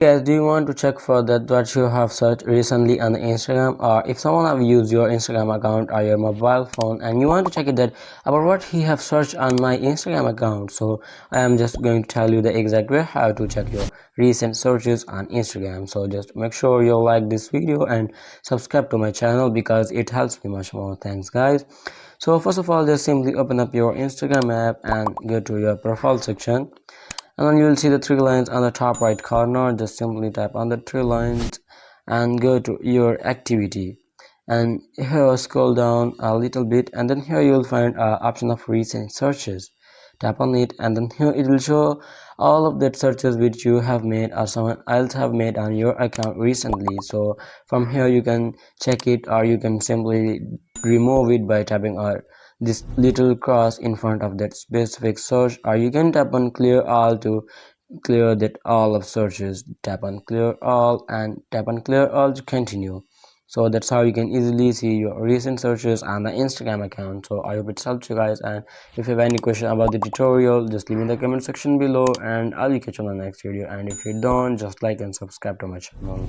Guys, do you want to check for that what you have searched recently on Instagram, or if someone have used your Instagram account or your mobile phone and you want to check it that about what he have searched on my Instagram account? So I am just going to tell you the exact way how to check your recent searches on Instagram. So just make sure you like this video and subscribe to my channel because it helps me much more. Thanks guys. So first of all, just simply open up your Instagram app and go to your profile section, and then you will see the three lines on the top right corner. Just simply tap on the three lines and go to your activity, and here scroll down a little bit, and then here you will find an option of recent searches. Tap on it, and then here it will show all of the searches which you have made or someone else have made on your account recently. So from here you can check it, or you can simply remove it by tapping on this little cross in front of that specific search, or you can tap on clear all to clear that all of searches. Tap on clear all and tap on clear all to continue. So that's how you can easily see your recent searches on the Instagram account. So I hope it helps you guys, and if you have any question about the tutorial, just leave in the comment section below and I'll catch you on the next video. And if you don't, just like and subscribe to my channel.